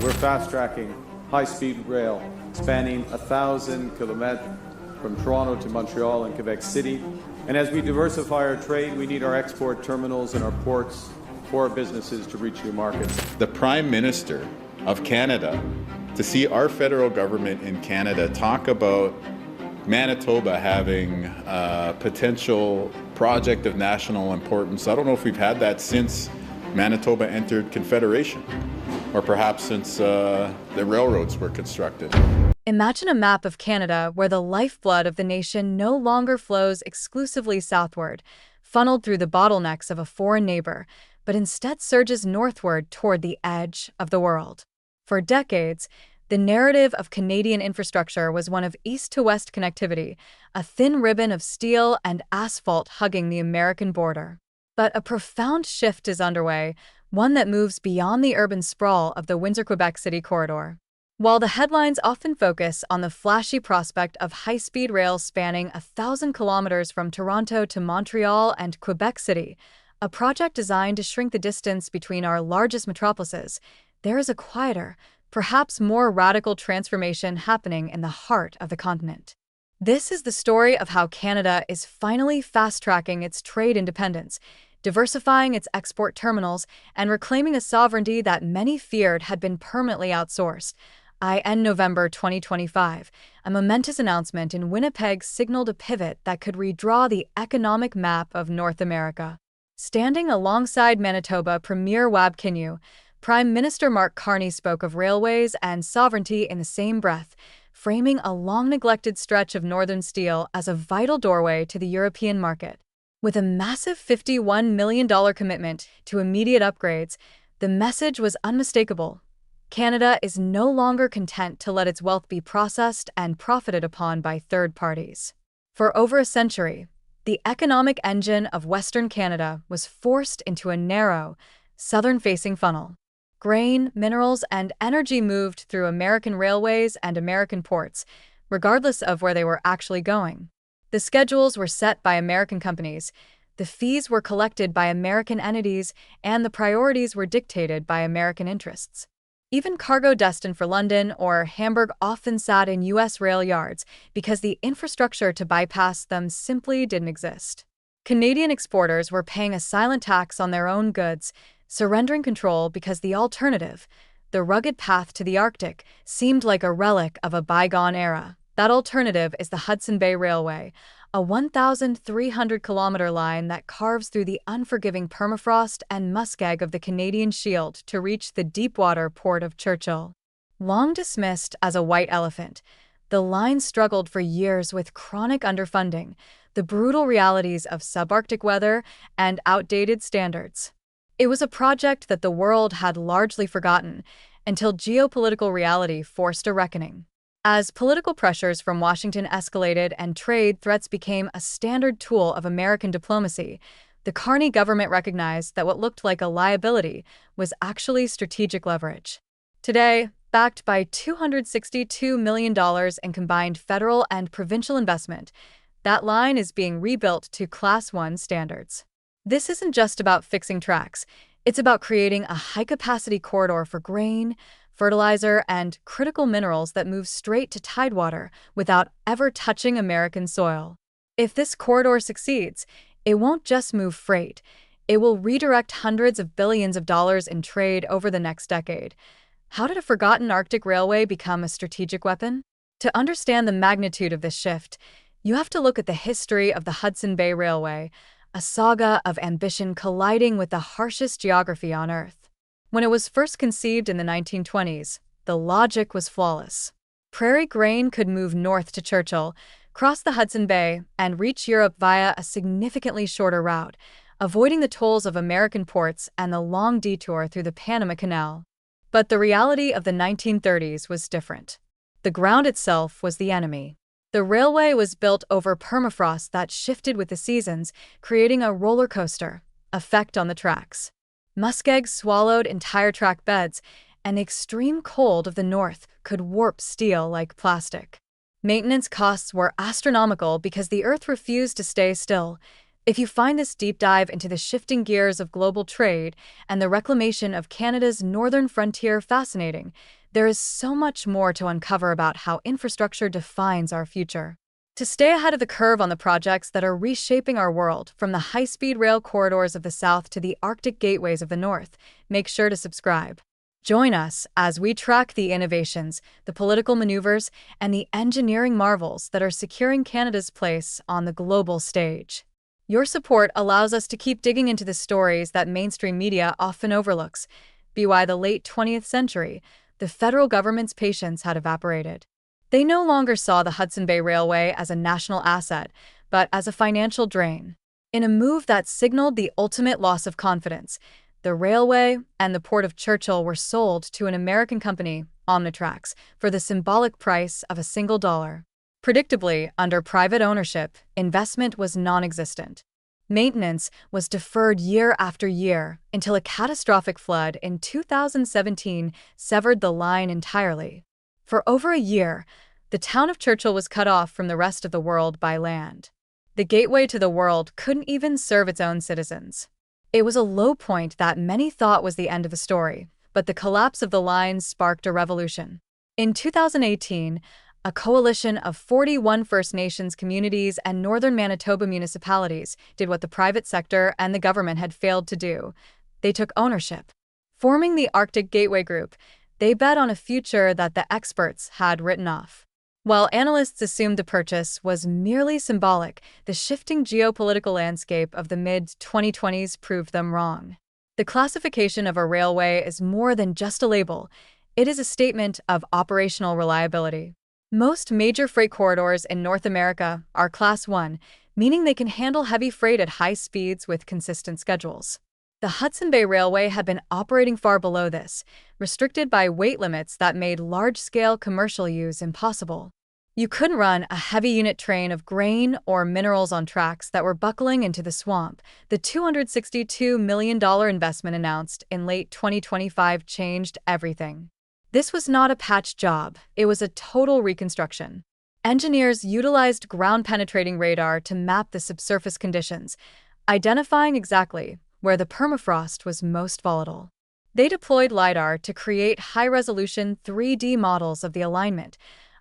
We're fast-tracking high-speed rail spanning 1,000 kilometers from Toronto to Montreal and Quebec City. And as we diversify our trade, we need our export terminals and our ports for our businesses to reach new markets. The Prime Minister of Canada, to see our federal government in Canada talk about Manitoba having a potential project of national importance. I don't know if we've had that since Manitoba entered Confederation, or perhaps since the railroads were constructed. Imagine a map of Canada where the lifeblood of the nation no longer flows exclusively southward, funneled through the bottlenecks of a foreign neighbor, but instead surges northward toward the edge of the world. For decades, the narrative of Canadian infrastructure was one of east-to-west connectivity, a thin ribbon of steel and asphalt hugging the American border. But a profound shift is underway, one that moves beyond the urban sprawl of the Windsor-Quebec City corridor. While the headlines often focus on the flashy prospect of high-speed rail spanning 1,000 kilometers from Toronto to Montreal and Quebec City, a project designed to shrink the distance between our largest metropolises, there is a quieter, perhaps more radical transformation happening in the heart of the continent. This is the story of how Canada is finally fast-tracking its trade independence, diversifying its export terminals, and reclaiming a sovereignty that many feared had been permanently outsourced. In November 2025, a momentous announcement in Winnipeg signaled a pivot that could redraw the economic map of North America. Standing alongside Manitoba Premier Wab Kinew, Prime Minister Mark Carney spoke of railways and sovereignty in the same breath, framing a long-neglected stretch of northern steel as a vital doorway to the European market. With a massive $51 million commitment to immediate upgrades, the message was unmistakable. Canada is no longer content to let its wealth be processed and profited upon by third parties. For over a century, the economic engine of Western Canada was forced into a narrow, southern-facing funnel. Grain, minerals, and energy moved through American railways and American ports, regardless of where they were actually going. The schedules were set by American companies, the fees were collected by American entities, and the priorities were dictated by American interests. Even cargo destined for London or Hamburg often sat in U.S. rail yards because the infrastructure to bypass them simply didn't exist. Canadian exporters were paying a silent tax on their own goods, surrendering control because the alternative, the rugged path to the Arctic, seemed like a relic of a bygone era. That alternative is the Hudson Bay Railway, a 1,300-kilometer line that carves through the unforgiving permafrost and muskeg of the Canadian Shield to reach the deep-water port of Churchill. Long dismissed as a white elephant, the line struggled for years with chronic underfunding, the brutal realities of subarctic weather, and outdated standards. It was a project that the world had largely forgotten until geopolitical reality forced a reckoning. As political pressures from Washington escalated and trade threats became a standard tool of American diplomacy, the Carney government recognized that what looked like a liability was actually strategic leverage. Today, backed by $262 million in combined federal and provincial investment, that line is being rebuilt to Class 1 standards. This isn't just about fixing tracks. It's about creating a high-capacity corridor for grain, fertilizer, and critical minerals that move straight to tidewater without ever touching American soil. If this corridor succeeds, it won't just move freight. It will redirect hundreds of billions of dollars in trade over the next decade. How did a forgotten Arctic railway become a strategic weapon? To understand the magnitude of this shift, you have to look at the history of the Hudson Bay Railway, a saga of ambition colliding with the harshest geography on Earth. When it was first conceived in the 1920s, the logic was flawless. Prairie grain could move north to Churchill, cross the Hudson Bay, and reach Europe via a significantly shorter route, avoiding the tolls of American ports and the long detour through the Panama Canal. But the reality of the 1930s was different. The ground itself was the enemy. The railway was built over permafrost that shifted with the seasons, creating a roller coaster effect on the tracks. Muskeg swallowed entire track beds, and the extreme cold of the north could warp steel like plastic. Maintenance costs were astronomical because the earth refused to stay still. If you find this deep dive into the shifting gears of global trade and the reclamation of Canada's northern frontier fascinating, there is so much more to uncover about how infrastructure defines our future. To stay ahead of the curve on the projects that are reshaping our world, from the high-speed rail corridors of the South to the Arctic gateways of the North, make sure to subscribe. Join us as we track the innovations, the political maneuvers, and the engineering marvels that are securing Canada's place on the global stage. Your support allows us to keep digging into the stories that mainstream media often overlooks. By the late 20th century, the federal government's patience had evaporated. They no longer saw the Hudson Bay Railway as a national asset, but as a financial drain. In a move that signaled the ultimate loss of confidence, the railway and the Port of Churchill were sold to an American company, Omnitrax, for the symbolic price of $1. Predictably, under private ownership, investment was non-existent. Maintenance was deferred year after year until a catastrophic flood in 2017 severed the line entirely. For over a year, the town of Churchill was cut off from the rest of the world by land. The gateway to the world couldn't even serve its own citizens. It was a low point that many thought was the end of the story, but the collapse of the line sparked a revolution. In 2018, a coalition of 41 First Nations communities and northern Manitoba municipalities did what the private sector and the government had failed to do. They took ownership. Forming the Arctic Gateway Group, they bet on a future that the experts had written off. While analysts assumed the purchase was merely symbolic, the shifting geopolitical landscape of the mid-2020s proved them wrong. The classification of a railway is more than just a label. It is a statement of operational reliability. Most major freight corridors in North America are Class 1, meaning they can handle heavy freight at high speeds with consistent schedules. The Hudson Bay Railway had been operating far below this, restricted by weight limits that made large-scale commercial use impossible. You couldn't run a heavy unit train of grain or minerals on tracks that were buckling into the swamp. The $262 million investment announced in late 2025 changed everything. This was not a patch job, it was a total reconstruction. Engineers utilized ground-penetrating radar to map the subsurface conditions, identifying exactly where the permafrost was most volatile. They deployed LiDAR to create high-resolution 3D models of the alignment,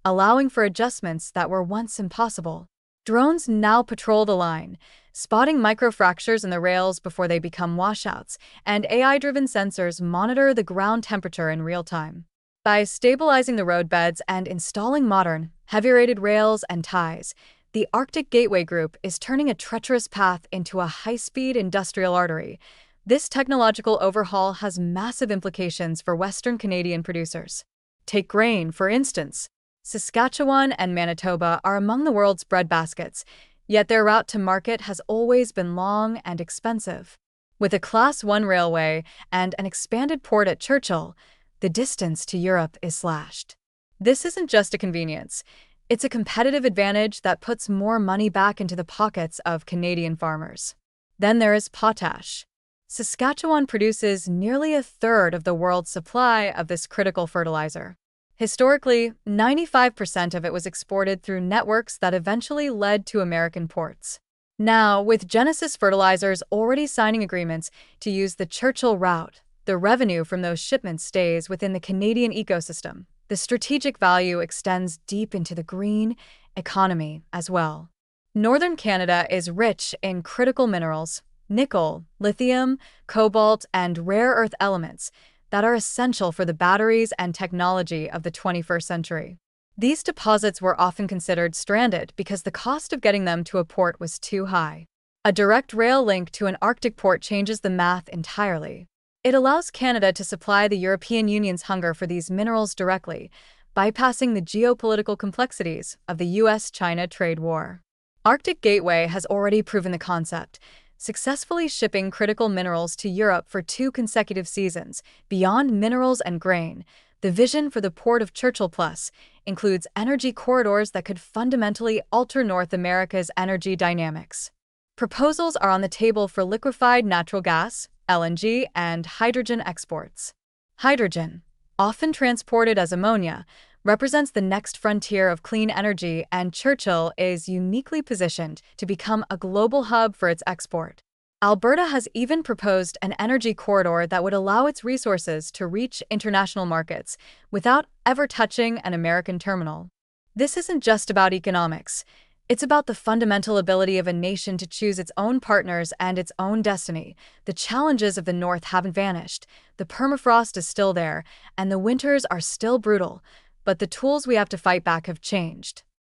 allowing for adjustments that were once impossible. Drones now patrol the line, spotting microfractures in the rails before they become washouts, and AI-driven sensors monitor the ground temperature in real time. By stabilizing the roadbeds and installing modern, heavy-rated rails and ties, the Arctic Gateway Group is turning a treacherous path into a high-speed industrial artery. This technological overhaul has massive implications for Western Canadian producers. Take grain, for instance. Saskatchewan and Manitoba are among the world's breadbaskets, yet their route to market has always been long and expensive. With a Class 1 railway and an expanded port at Churchill, the distance to Europe is slashed. This isn't just a convenience. It's a competitive advantage that puts more money back into the pockets of Canadian farmers. Then there is potash. Saskatchewan produces nearly a third of the world's supply of this critical fertilizer. Historically, 95% of it was exported through networks that eventually led to American ports. Now, with Genesis Fertilizers already signing agreements to use the Churchill route, the revenue from those shipments stays within the Canadian ecosystem. The strategic value extends deep into the green economy as well. Northern Canada is rich in critical minerals, nickel, lithium, cobalt, and rare earth elements that are essential for the batteries and technology of the 21st century. These deposits were often considered stranded because the cost of getting them to a port was too high. A direct rail link to an Arctic port changes the math entirely. It allows Canada to supply the European Union's hunger for these minerals directly, bypassing the geopolitical complexities of the US-China trade war. Arctic Gateway has already proven the concept, successfully shipping critical minerals to Europe for 2 consecutive seasons. Beyond minerals and grain, the vision for the Port of Churchill Plus includes energy corridors that could fundamentally alter North America's energy dynamics. Proposals are on the table for liquefied natural gas, LNG, and hydrogen exports. Hydrogen, often transported as ammonia, represents the next frontier of clean energy, and Churchill is uniquely positioned to become a global hub for its export. Alberta has even proposed an energy corridor that would allow its resources to reach international markets without ever touching an American terminal. This isn't just about economics. It's about the fundamental ability of a nation to choose its own partners and its own destiny. The challenges of the North haven't vanished. The permafrost is still there, and the winters are still brutal. But the tools we have to fight back have changed.